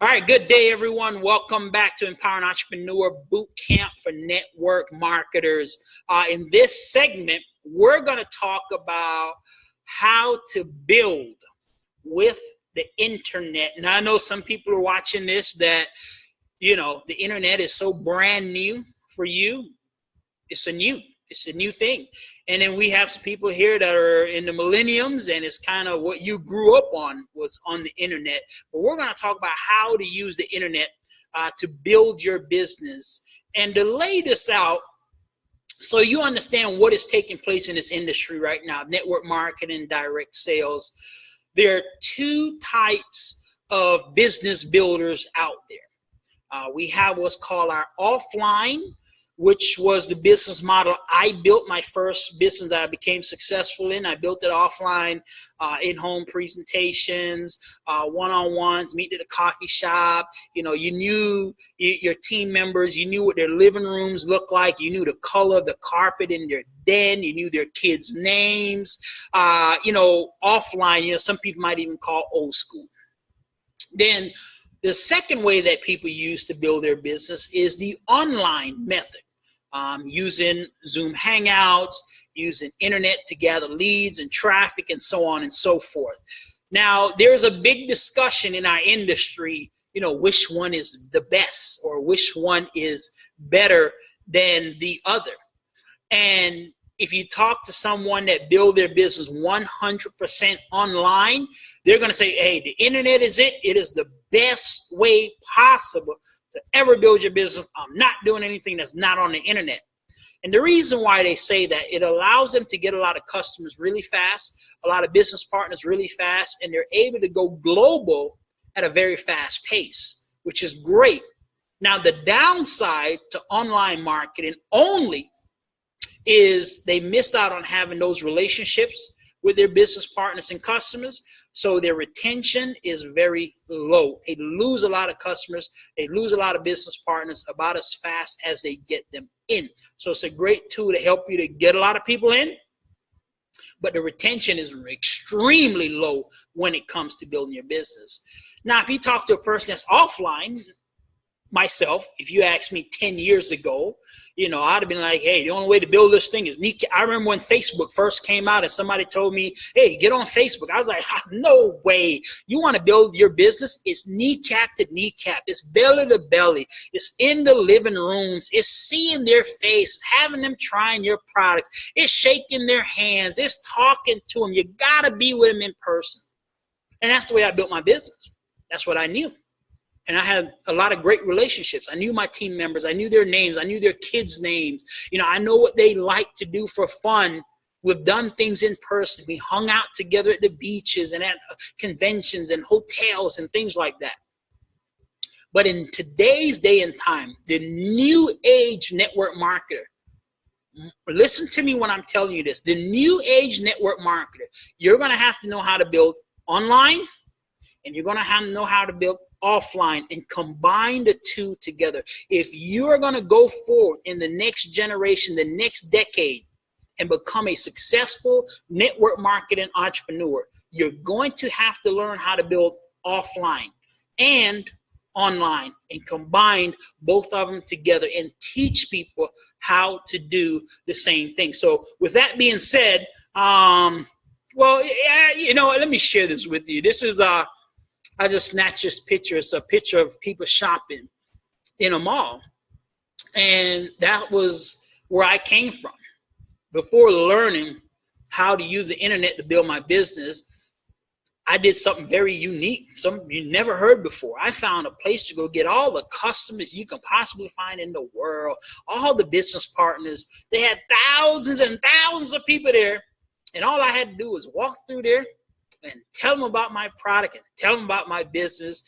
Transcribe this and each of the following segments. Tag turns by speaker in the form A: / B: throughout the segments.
A: All right, good day, everyone. Welcome back to Empowering Entrepreneur Boot Camp for Network Marketers. In this segment, we're going to talk about how to build with the internet. Now, I know some people are watching this that, the internet is so brand new for you. It's a new thing. And then we have some people here that are in the millenniums, and it's kind of what you grew up on was on the internet. But we're going to talk about how to use the internet to build your business and to lay this out so you understand what is taking place in this industry right now, network marketing, direct sales. There are two types of business builders out there. We have what's called our offline, which was the business model I built my first business that I became successful in. I built it offline, in-home presentations, one-on-ones, meet at a coffee shop. You knew your team members. You knew what their living rooms looked like. You knew the color of the carpet in their den. You knew their kids' names. Offline, some people might even call old school. Then the second way that people use to build their business is the online method. Using Zoom Hangouts, using internet to gather leads and traffic and so on and so forth. Now, there's a big discussion in our industry, which one is the best or which one is better than the other. And if you talk to someone that build their business 100% online, they're going to say, hey, the internet is it. It is the best way possible to ever build your business. I'm not doing anything that's not on the internet. And the reason why they say that, it allows them to get a lot of customers really fast, a lot of business partners really fast, and they're able to go global at a very fast pace, which is great. Now, the downside to online marketing only is they missed out on having those relationships with their business partners and customers. So their retention is very low. They lose a lot of customers. They lose a lot of business partners about as fast as they get them in. So it's a great tool to help you to get a lot of people in. But the retention is extremely low when it comes to building your business. Now, if you talk to a person that's offline, myself, if you asked me 10 years ago, I'd have been like, hey, the only way to build this thing is kneecap. I remember when Facebook first came out and somebody told me, hey, get on Facebook. I was like, no way. You want to build your business? It's kneecap to kneecap. It's belly to belly. It's in the living rooms. It's seeing their face, having them trying your products. It's shaking their hands. It's talking to them. You got to be with them in person. And that's the way I built my business. That's what I knew. And I had a lot of great relationships. I knew my team members. I knew their names. I knew their kids' names. I know what they like to do for fun. We've done things in person. We hung out together at the beaches and at conventions and hotels and things like that. But in today's day and time, the new age network marketer, listen to me when I'm telling you this, the new age network marketer, you're going to have to know how to build online, and you're going to have to know how to build offline and combine the two together. If you are going to go forward in the next generation, the next decade, and become a successful network marketing entrepreneur, you're going to have to learn how to build offline and online and combine both of them together and teach people how to do the same thing. So with that being said, let me share this with you. This is I just snatched this picture. It's a picture of people shopping in a mall. And that was where I came from. Before learning how to use the internet to build my business, I did something very unique, something you never heard before. I found a place to go get all the customers you can possibly find in the world, all the business partners. They had thousands and thousands of people there. And all I had to do was walk through there and tell them about my product and tell them about my business.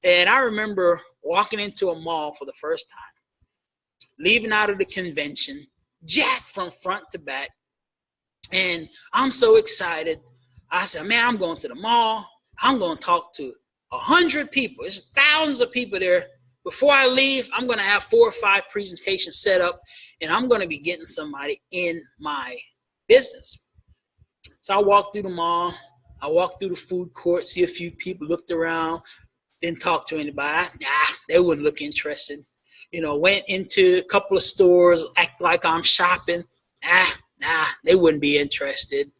A: And I remember walking into a mall for the first time, leaving out of the convention, jacked from front to back. And I'm so excited. I said, man, I'm going to the mall. I'm going to talk to 100 people. There's thousands of people there. Before I leave, I'm going to have 4 or 5 presentations set up, and I'm going to be getting somebody in my business. So I walked through the mall. I walked through the food court, see a few people, looked around, Didn't talk to anybody. Nah, they wouldn't look interested. You know, went into a couple of stores, act like I'm shopping. Nah, they wouldn't be interested.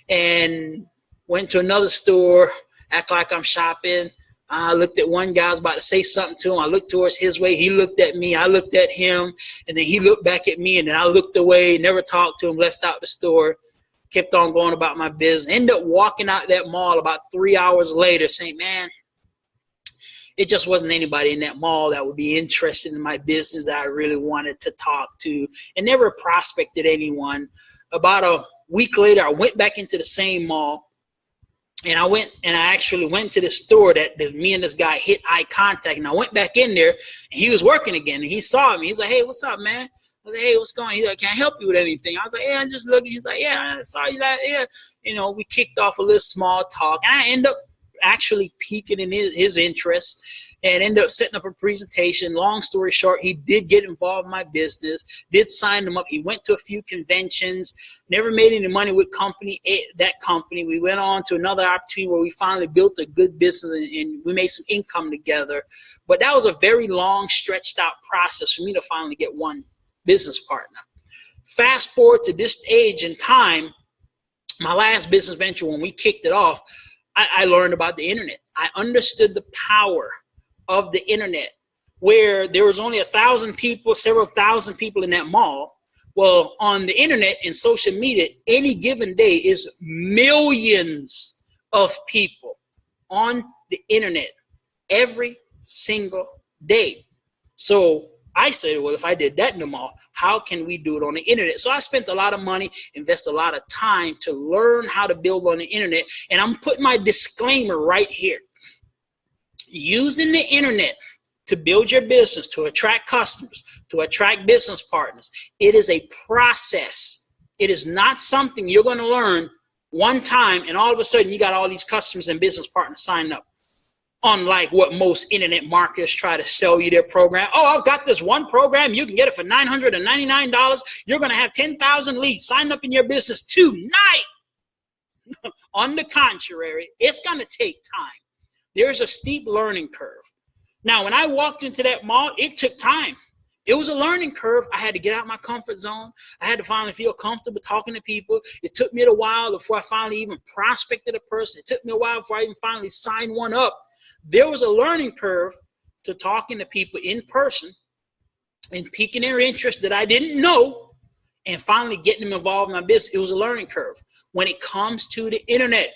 A: And went to another store, act like I'm shopping. I looked at one guy, I was about to say something to him. I looked towards his way. He looked at me. I looked at him. And then he looked back at me. And then I looked away, never talked to him, left out the store, kept on going about my business. Ended up walking out that mall about 3 hours later saying, man, it just wasn't anybody in that mall that would be interested in my business that I really wanted to talk to, and never prospected anyone. About a week later, I went back into the same mall, and I actually went to the store that me and this guy hit eye contact, and I went back in there, and he was working again, and he saw me. He's like, hey, what's up, man? I was like, hey, what's going on? He's like, can I help you with anything? I was like, yeah, I'm just looking. He's like, yeah, I saw you that. Yeah. You know, we kicked off a little small talk, and I ended up actually piquing in his interest and ended up setting up a presentation. Long story short, he did get involved in my business, did sign them up. He went to a few conventions, never made any money with that company. We went on to another opportunity where we finally built a good business and we made some income together. But that was a very long, stretched out process for me to finally get one business partner. Fast forward to this age in time, my last business venture, when we kicked it off, I learned about the internet. I understood the power of the internet, where there was only 1,000 people, several thousand people in that mall. Well, on the internet and social media, any given day is millions of people on the internet every single day. So I said, well, if I did that in the mall, how can we do it on the internet? So I spent a lot of money, invest a lot of time to learn how to build on the internet. And I'm putting my disclaimer right here. Using the internet to build your business, to attract customers, to attract business partners, it is a process. It is not something you're going to learn one time and all of a sudden you got all these customers and business partners signed up. Unlike what most internet marketers try to sell you their program. Oh, I've got this one program. You can get it for $999. You're going to have 10,000 leads. Sign up in your business tonight. On the contrary, it's going to take time. There's a steep learning curve. Now, when I walked into that mall, it took time. It was a learning curve. I had to get out of my comfort zone. I had to finally feel comfortable talking to people. It took me a while before I finally even prospected a person. It took me a while before I even finally signed one up. There was a learning curve to talking to people in person and piquing their interest that I didn't know and finally getting them involved in my business. It was a learning curve. When it comes to the internet,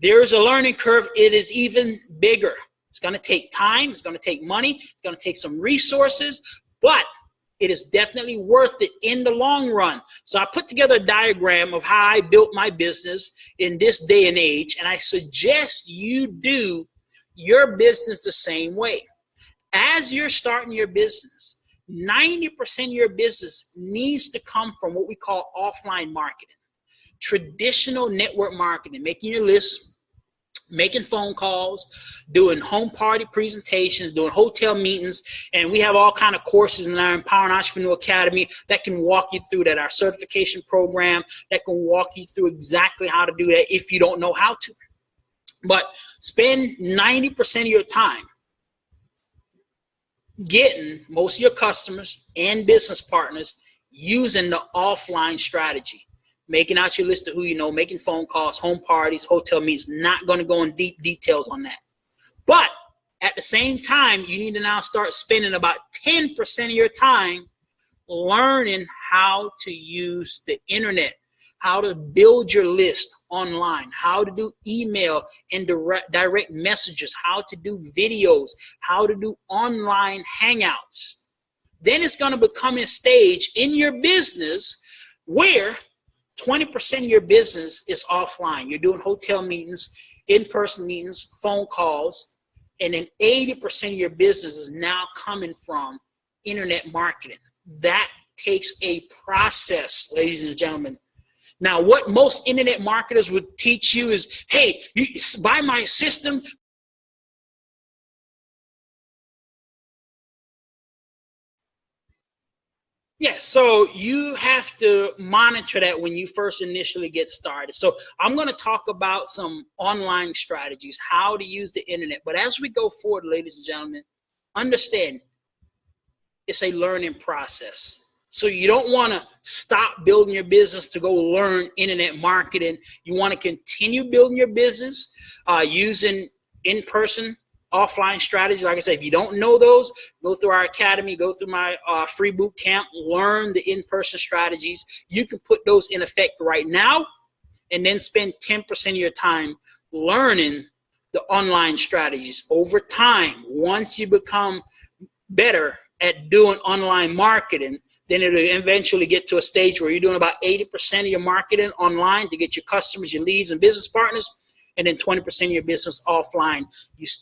A: there's a learning curve. It is even bigger. It's going to take time. It's going to take money. It's going to take some resources, but it is definitely worth it in the long run. So I put together a diagram of how I built my business in this day and age, and I suggest you do your business the same way. As you're starting your business, 90% of your business needs to come from what we call offline marketing. Traditional network marketing, making your list, making phone calls, doing home party presentations, doing hotel meetings, and we have all kind of courses in our Empowering Entrepreneur Academy that can walk you through that, our certification program that can walk you through exactly how to do that if you don't know how to. But spend 90% of your time getting most of your customers and business partners using the offline strategy. Making out your list of who you know, making phone calls, home parties, hotel meetings. Not going to go in deep details on that. But at the same time, you need to now start spending about 10% of your time learning how to use the internet, how to build your list online, how to do email and direct messages, how to do videos, how to do online hangouts. Then it's going to become a stage in your business where 20% of your business is offline. You're doing hotel meetings, in-person meetings, phone calls, and then 80% of your business is now coming from internet marketing. That takes a process, ladies and gentlemen. Now, what most internet marketers would teach you is, hey, you buy my system. Yeah, so you have to monitor that when you first initially get started. So I'm going to talk about some online strategies, how to use the internet. But as we go forward, ladies and gentlemen, understand it's a learning process. So you don't want to stop building your business to go learn internet marketing. You want to continue building your business using in-person, offline strategies. Like I said, if you don't know those, go through our academy, go through my free boot camp, learn the in-person strategies. You can put those in effect right now and then spend 10% of your time learning the online strategies. Over time, once you become better at doing online marketing, then it'll eventually get to a stage where you're doing about 80% of your marketing online to get your customers, your leads, and business partners, and then 20% of your business offline.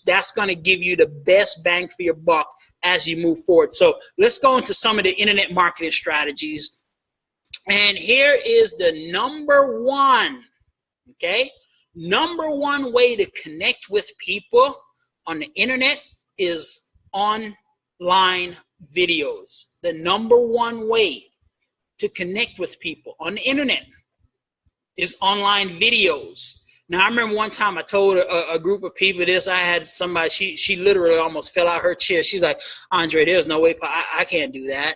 A: That's going to give you the best bang for your buck as you move forward. So let's go into some of the internet marketing strategies. And here is the number one, okay? Number one way to connect with people on the internet is online videos. The number one way to connect with people on the internet is online videos. Now, I remember one time I told a group of people this. I had somebody, she literally almost fell out her chair. She's like, Andre, there's no way, I can't do that.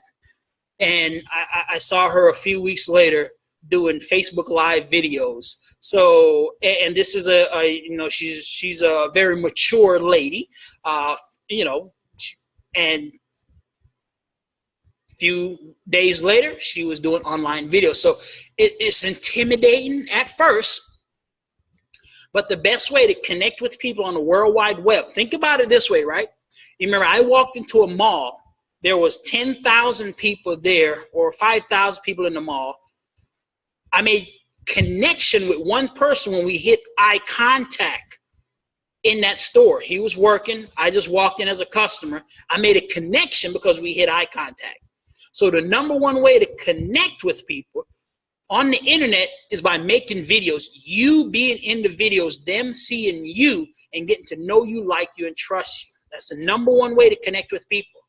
A: And I saw her a few weeks later doing Facebook Live videos. So, and this is she's a very mature lady, and a few days later, she was doing online videos. So it's intimidating at first. But the best way to connect with people on the World Wide Web, think about it this way, right? You remember I walked into a mall. There was 10,000 people there or 5,000 people in the mall. I made connection with one person when we hit eye contact in that store. He was working. I just walked in as a customer. I made a connection because we hit eye contact. So the number one way to connect with people on the internet is by making videos. You being in the videos, them seeing you and getting to know you, like you, and trust you. That's the number one way to connect with people.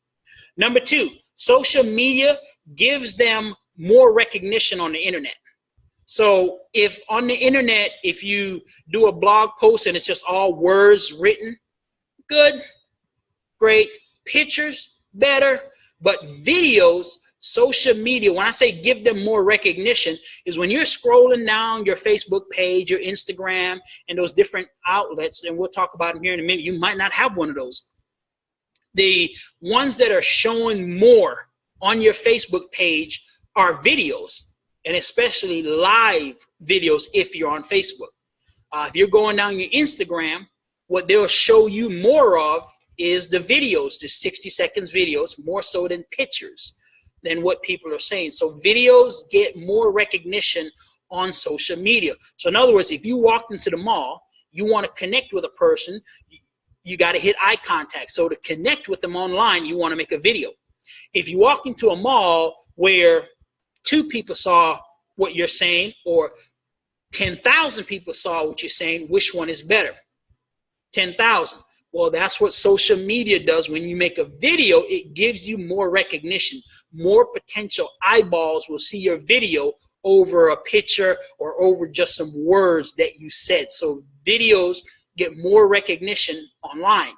A: Number two, social media gives them more recognition on the internet. So if on the internet, if you do a blog post and it's just all words written, good, great. Pictures, better. But videos, social media, when I say give them more recognition, is when you're scrolling down your Facebook page, your Instagram, and those different outlets, and we'll talk about them here in a minute. You might not have one of those. The ones that are showing more on your Facebook page are videos, and especially live videos if you're on Facebook. If you're going down your Instagram, what they'll show you more of is the videos, the 60 seconds videos, more so than pictures, than what people are saying. So videos get more recognition on social media. So in other words, if you walked into the mall, you want to connect with a person, you got to hit eye contact. So to connect with them online, you want to make a video. If you walk into a mall where 2 people saw what you're saying or 10,000 people saw what you're saying, which one is better? 10,000. Well, that's what social media does. When you make a video, it gives you more recognition. More potential eyeballs will see your video over a picture or over just some words that you said. So videos get more recognition online.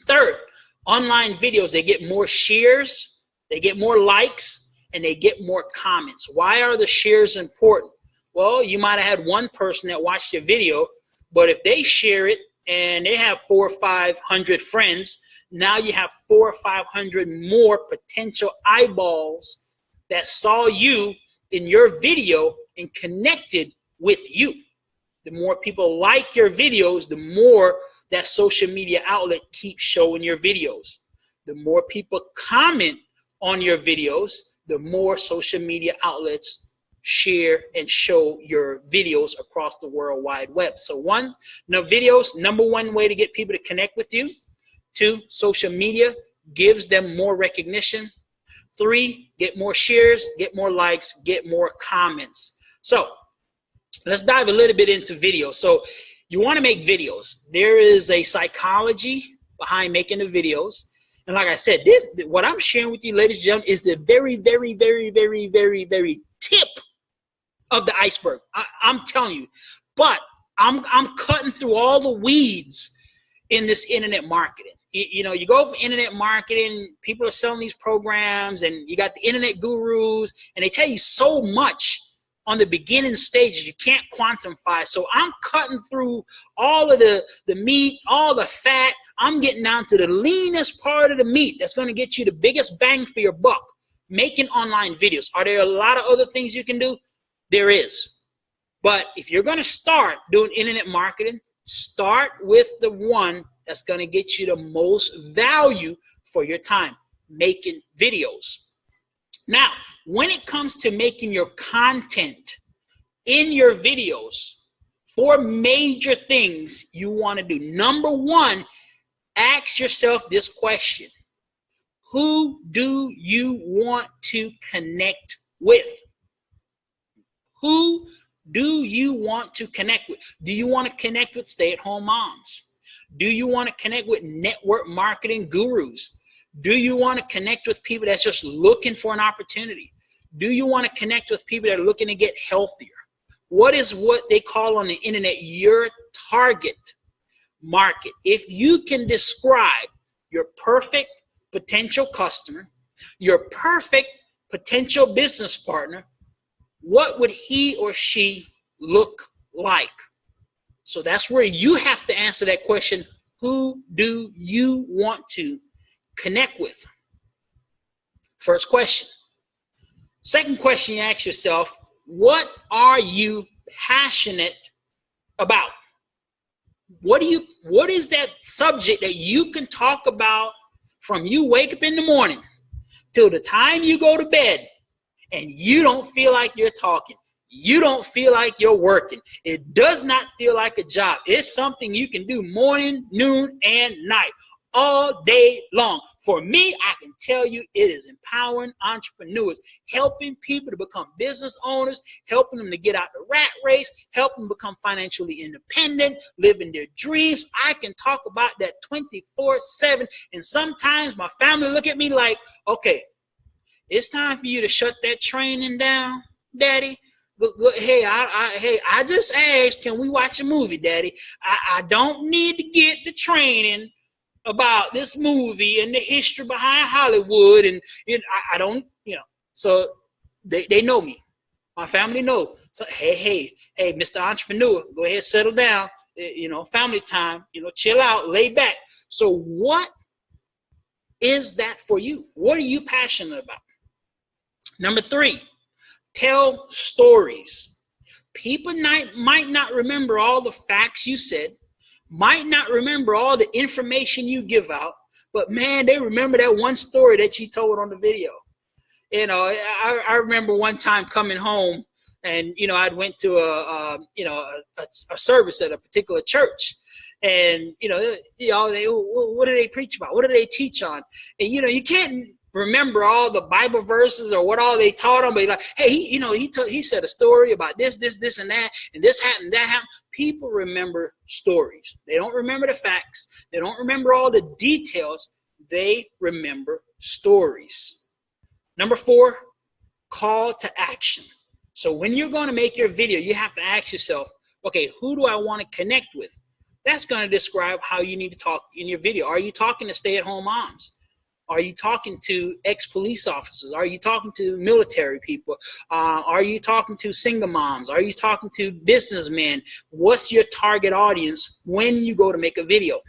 A: Third, online videos, they get more shares, they get more likes, and they get more comments. Why are the shares important? Well, you might have had one person that watched your video, but if they share it and they have 400 or 500 friends, now you have 400 or 500 more potential eyeballs that saw you in your video and connected with you. The more people like your videos, the more that social media outlet keeps showing your videos. The more people comment on your videos, the more social media outlets share and show your videos across the World Wide Web. So videos, number one way to get people to connect with you. 2, social media gives them more recognition. 3, get more shares, get more likes, get more comments. So let's dive a little bit into video. So you want to make videos. There is a psychology behind making the videos. And like I said, what I'm sharing with you, ladies and gentlemen, is the very, very, very, very, very, very tip of the iceberg. I'm telling you. But I'm cutting through all the weeds in this internet marketing. You know, you go for internet marketing, people are selling these programs, and you got the internet gurus, and they tell you so much on the beginning stages you can't quantify. So I'm cutting through all of the meat, all the fat. I'm getting down to the leanest part of the meat that's going to get you the biggest bang for your buck, making online videos. Are there a lot of other things you can do? There is. But if you're going to start doing internet marketing, start with the one that's going to get you the most value for your time, making videos. Now, when it comes to making your content in your videos, 4 major things you want to do. Number one, ask yourself this question. Who do you want to connect with? Who do you want to connect with? Do you want to connect with stay-at-home moms? Do you want to connect with network marketing gurus? Do you want to connect with people that's just looking for an opportunity? Do you want to connect with people that are looking to get healthier? What is what they call on the internet your target market? If you can describe your perfect potential customer, your perfect potential business partner, what would he or she look like? So that's where you have to answer that question. Who do you want to connect with? First question. Second question you ask yourself, what are you passionate about? What is that subject that you can talk about from you wake up in the morning till the time you go to bed and you don't feel like you're talking? You don't feel like you're working. It does not feel like a job. It's something you can do morning, noon, and night, all day long. For me, I can tell you it is empowering entrepreneurs, helping people to become business owners, helping them to get out the rat race, helping them become financially independent, living their dreams. I can talk about that 24/7. And sometimes my family look at me like, okay, it's time for you to shut that training down, Daddy. Hey, I just asked, can we watch a movie, Daddy? I don't need to get the training about this movie and the history behind Hollywood, and I don't, so they know me. My family know. So hey, Mr. Entrepreneur, go ahead, settle down. Family time. Chill out, lay back. So what is that for you? What are you passionate about? Number 3, tell stories. People might not remember all the facts you said, might not remember all the information you give out, but man, they remember that one story that you told on the video. I remember one time coming home, and I'd went to a service at a particular church, and what do they preach about? What do they teach on? And you can't remember all the Bible verses or what all they taught them, but like, hey, he said a story about this, and that, and this happened, that happened. People remember stories. They don't remember the facts. They don't remember all the details. They remember stories. Number 4, call to action. So when you're going to make your video, you have to ask yourself, okay, who do I want to connect with? That's going to describe how you need to talk in your video. Are you talking to stay-at-home moms? Are you talking to ex-police officers? Are you talking to military people? Are you talking to single moms? Are you talking to businessmen? What's your target audience when you go to make a video?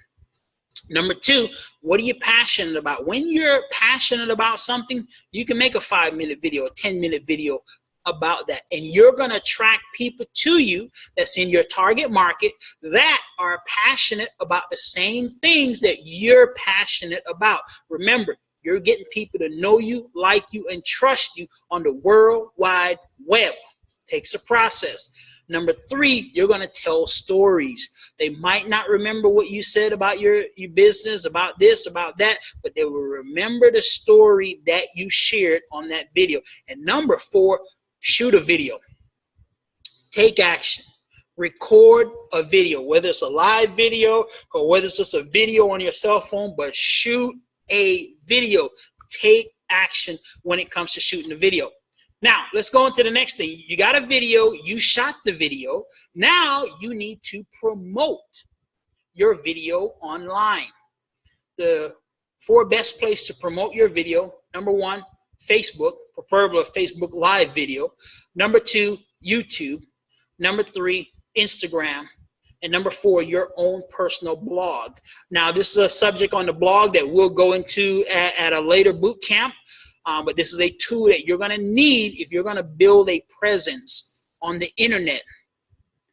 A: Number 2, what are you passionate about? When you're passionate about something, you can make a 5-minute video, a 10-minute video about that, and you're going to attract people to you that's in your target market that are passionate about the same things that you're passionate about. Remember, you're getting people to know you, like you, and trust you on the World Wide Web. Takes a process. Number 3, you're going to tell stories. They might not remember what you said about your business, about this, about that, but they will remember the story that you shared on that video. And number 4, shoot a video. Take action. Record a video, whether it's a live video or whether it's just a video on your cell phone, but shoot a video. Take action when it comes to shooting a video. Now, let's go into the next thing. You got a video, you shot the video. Now you need to promote your video online. The 4 best places to promote your video: number 1, Facebook, preferably a Facebook live video. Number 2, YouTube. Number 3, Instagram. And number 4, your own personal blog. Now, this is a subject on the blog that we'll go into at a later boot camp. But this is a tool that you're going to need if you're going to build a presence on the internet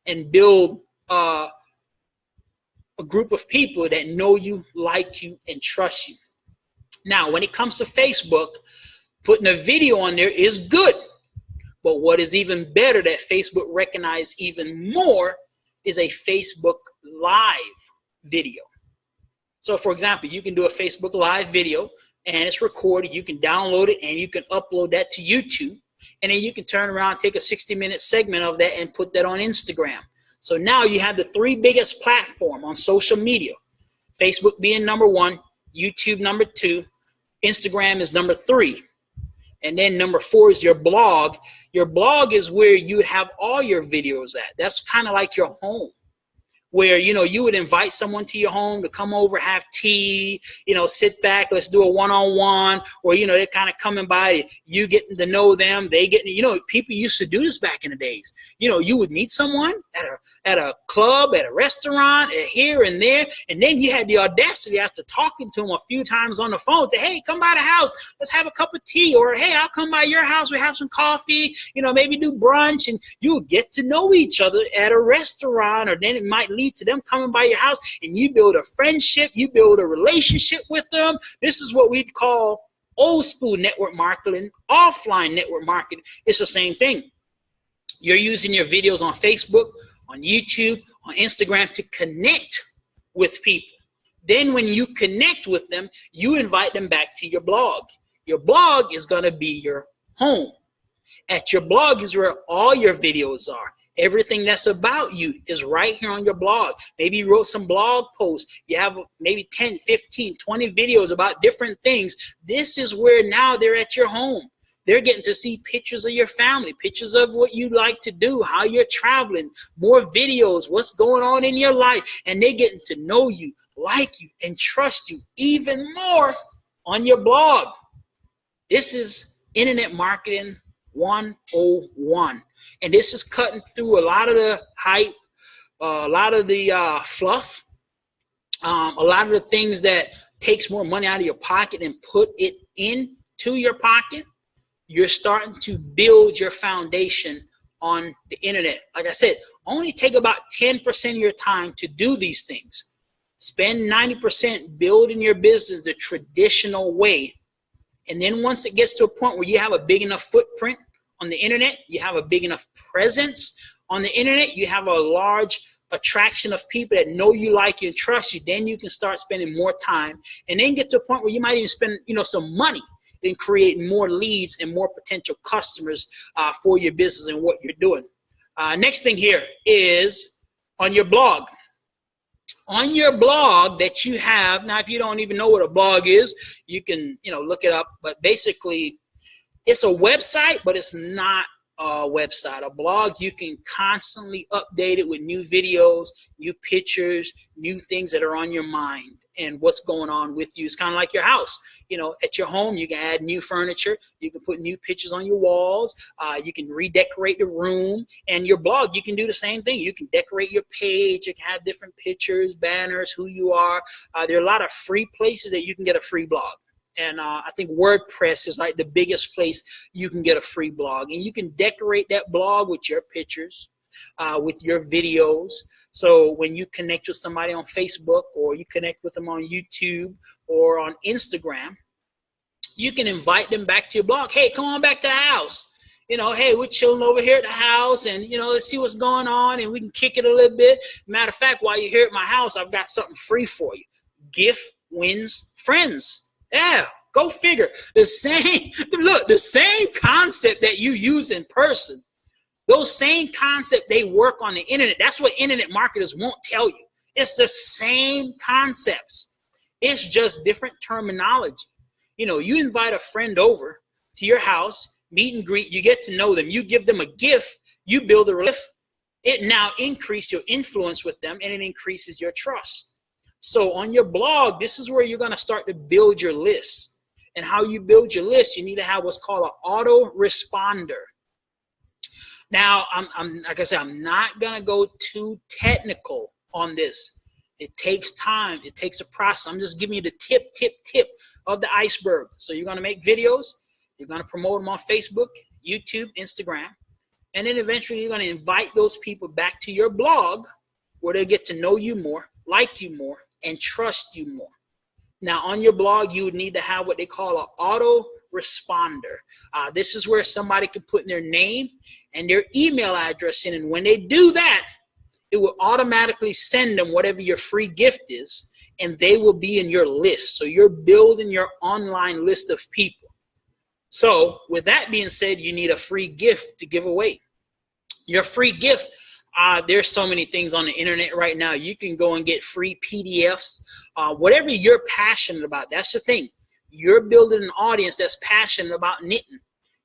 A: and build a group of people that know you, like you, and trust you. Now, when it comes to Facebook, putting a video on there is good. But what is even better that Facebook recognizes even more is a Facebook Live video. So, for example, you can do a Facebook Live video, and it's recorded. You can download it, and you can upload that to YouTube. And then you can turn around, take a 60-minute segment of that, and put that on Instagram. So now you have the 3 biggest platforms on social media. Facebook being number 1, YouTube number 2, Instagram is number 3. And then number 4 is your blog. Your blog is where you have all your videos at. That's kind of like your home, where, you know, you would invite someone to your home to come over, have tea, you know, sit back, let's do a one-on-one, or, you know, they're kind of coming by, you getting to know them, they getting, you know, people used to do this back in the days. You know, you would meet someone at a club, at a restaurant, here and there, and then you had the audacity after talking to them a few times on the phone to, hey, come by the house, let's have a cup of tea, or hey, I'll come by your house, we have some coffee, you know, maybe do brunch, and you would get to know each other at a restaurant, or then it might lead to them coming by your house, and you build a friendship, you build a relationship with them. This is what we'd call old school network marketing, offline network marketing. It's the same thing. You're using your videos on Facebook, on YouTube, on Instagram to connect with people. Then when you connect with them, you invite them back to your blog. Your blog is going to be your home. At your blog is where all your videos are. Everything that's about you is right here on your blog. Maybe you wrote some blog posts. You have maybe 10, 15, 20 videos about different things. This is where now they're at your home. They're getting to see pictures of your family, pictures of what you like to do, how you're traveling, more videos, what's going on in your life. And they're getting to know you, like you, and trust you even more on your blog. This is Internet Marketing 101. And this is cutting through a lot of the hype, a lot of the fluff, a lot of the things that takes more money out of your pocket and put it into your pocket. You're starting to build your foundation on the internet. Like I said, only take about 10% of your time to do these things. Spend 90% building your business the traditional way. And then once it gets to a point where you have a big enough footprint on the internet, you have a big enough presence on the internet, you have a large attraction of people that know you, like you, and trust you, then you can start spending more time and then get to a point where you might even spend, you know, some money in creating more leads and more potential customers for your business and what you're doing. Next thing here is on your blog. On your blog that you have, now if you don't even know what a blog is, you can, you know, look it up, but basically it's a website, but it's not a website. A blog, you can constantly update it with new videos, new pictures, new things that are on your mind and what's going on with you. It's kind of like your house. You know, at your home, you can add new furniture. You can put new pictures on your walls. You can redecorate the room. And your blog, you can do the same thing. You can decorate your page. You can have different pictures, banners, who you are. There are a lot of free places that you can get a free blog. And I think WordPress is like the biggest place you can get a free blog. And you can decorate that blog with your pictures, with your videos. So when you connect with somebody on Facebook or you connect with them on YouTube or on Instagram, you can invite them back to your blog. Hey, come on back to the house. You know, hey, we're chilling over here at the house and, you know, let's see what's going on and we can kick it a little bit. Matter of fact, while you're here at my house, I've got something free for you. Gift wins friends. Yeah, go figure. The same, look, the same concept that you use in person, those same concepts, they work on the internet. That's what internet marketers won't tell you. It's the same concepts. It's just different terminology. You know, you invite a friend over to your house, meet and greet, you get to know them, you give them a gift, you build a relationship. It now increases your influence with them, and it increases your trust. So on your blog, this is where you're going to start to build your list. And how you build your list, you need to have what's called an autoresponder. Now, I'm like I said, I'm not going to go too technical on this. It takes time. It takes a process. I'm just giving you the tip of the iceberg. So you're going to make videos. You're going to promote them on Facebook, YouTube, Instagram. And then eventually you're going to invite those people back to your blog where they get to know you more, like you more, and trust you more. Now, on your blog, you would need to have what they call an autoresponder. This is where somebody can put their name and their email address in. And when they do that, it will automatically send them whatever your free gift is, and they will be in your list. So you're building your online list of people. So with that being said, you need a free gift to give away. Your free gift, there's so many things on the internet right now. You can go and get free PDFs, whatever you're passionate about. That's the thing. You're building an audience that's passionate about knitting.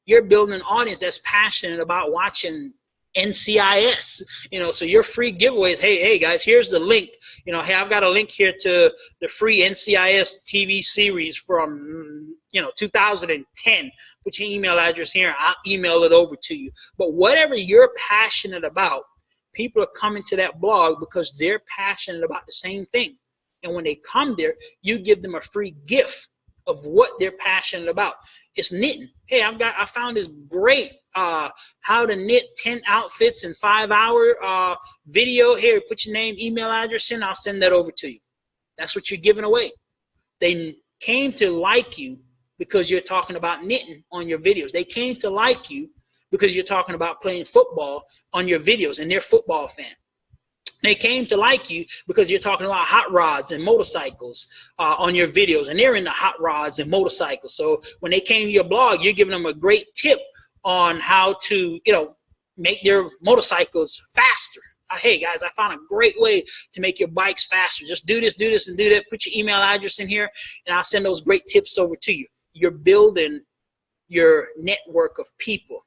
A: You're building an audience that's passionate about watching NCIS, you know, so your free giveaways, hey guys, here's the link, you know, hey, I've got a link here to the free NCIS TV series from, 2010, put your email address here, I'll email it over to you. But whatever you're passionate about, people are coming to that blog because they're passionate about the same thing. And when they come there, you give them a free gift of what they're passionate about. It's knitting. Hey, I found this great how to knit 10 outfits in 5-hour video. Here, put your name, email address in, I'll send that over to you. That's what you're giving away. They came to like you because you're talking about knitting on your videos. They came to like you because you're talking about playing football on your videos, and they're football fan. They came to like you because you're talking about hot rods and motorcycles on your videos, and they're into hot rods and motorcycles. So when they came to your blog, you're giving them a great tip on how to, make their motorcycles faster. Hey guys, I found a great way to make your bikes faster. Just do this, and do that. Put your email address in here, and I'll send those great tips over to you. You're building your network of people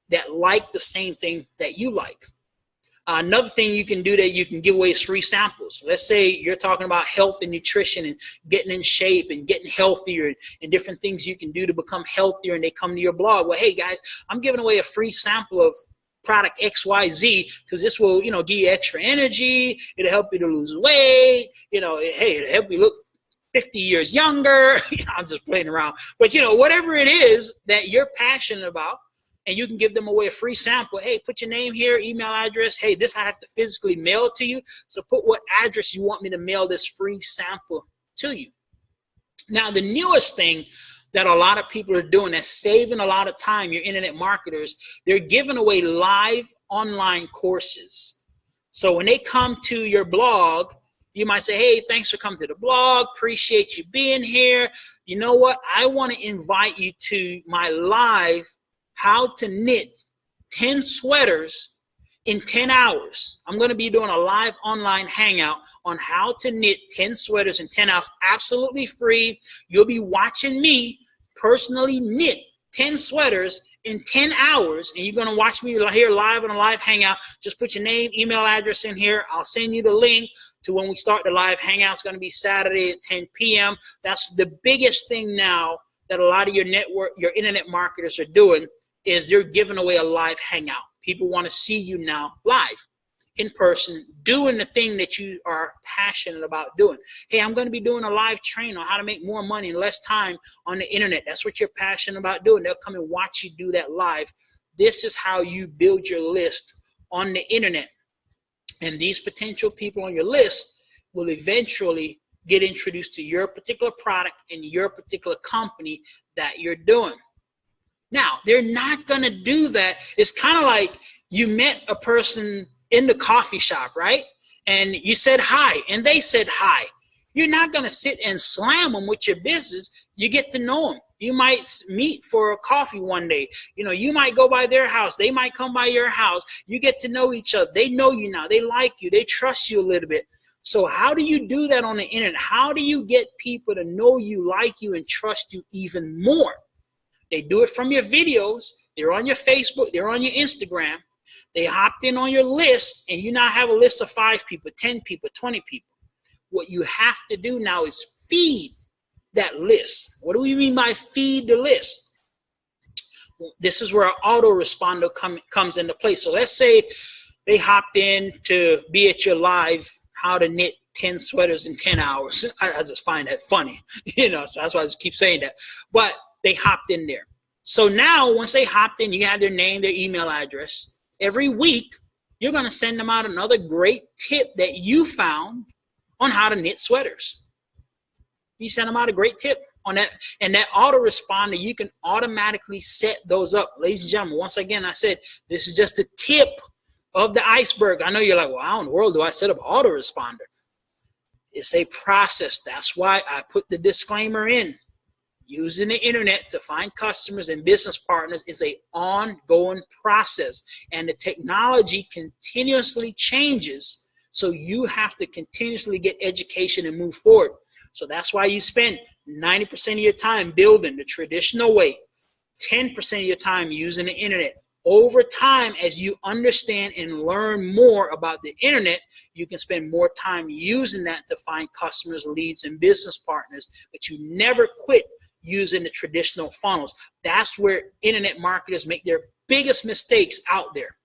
A: that like the same thing that you like. Another thing you can do that you can give away is free samples. Let's say you're talking about health and nutrition and getting in shape and getting healthier and different things you can do to become healthier, and they come to your blog. Well, hey guys, I'm giving away a free sample of product XYZ because this will, give you extra energy. It'll help you to lose weight. Hey, it'll help you look 50 years younger. I'm just playing around. But, whatever it is that you're passionate about, and you can give them away a free sample. Hey, put your name here, email address. Hey, this I have to physically mail to you. So put what address you want me to mail this free sample to you. Now, the newest thing that a lot of people are doing that's saving a lot of time, your internet marketers, they're giving away live online courses. So when they come to your blog, you might say, hey, thanks for coming to the blog. Appreciate you being here. You know what? I want to invite you to my live how to knit 10 sweaters in 10 hours. I'm going to be doing a live online hangout on how to knit 10 sweaters in 10 hours, absolutely free. You'll be watching me personally knit 10 sweaters in 10 hours, and you're going to watch me here live on a live hangout. Just put your name, email address in here. I'll send you the link to when we start the live hangout. It's going to be Saturday at 10 p.m. That's the biggest thing now that a lot of your internet marketers are doing, is they're giving away a live hangout. People want to see you now live, in person, doing the thing that you are passionate about doing. Hey, I'm going to be doing a live train on how to make more money in less time on the internet. That's what you're passionate about doing. They'll come and watch you do that live. This is how you build your list on the internet. And these potential people on your list will eventually get introduced to your particular product and your particular company that you're doing. Now, they're not going to do that. It's kind of like you met a person in the coffee shop, right? And you said hi, and they said hi. You're not going to sit and slam them with your business. You get to know them. You might meet for a coffee one day. You might go by their house. They might come by your house. You get to know each other. They know you now. They like you. They trust you a little bit. So how do you do that on the internet? How do you get people to know you, like you, and trust you even more? They do it from your videos. They're on your Facebook. They're on your Instagram. They hopped in on your list, and you now have a list of 5 people, 10 people, 20 people. What you have to do now is feed that list. What do we mean by feed the list? This is where an autoresponder comes into play. So let's say they hopped in to be at your live, how to knit 10 sweaters in 10 hours. I just find that funny, so that's why I just keep saying that. But they hopped in there. So now once they hopped in, you have their name, their email address. Every week, you're going to send them out another great tip that you found on how to knit sweaters. You send them out a great tip on that, and that autoresponder, you can automatically set those up. Ladies and gentlemen, once again, I said, this is just the tip of the iceberg. I know you're like, well, how in the world do I set up an autoresponder? It's a process. That's why I put the disclaimer in. Using the internet to find customers and business partners is an ongoing process, and the technology continuously changes. So you have to continuously get education and move forward. So that's why you spend 90% of your time building the traditional way, 10% of your time using the internet. Over time, as you understand and learn more about the internet, you can spend more time using that to find customers, leads, and business partners, but you never quit using the traditional funnels. That's where internet marketers make their biggest mistakes out there.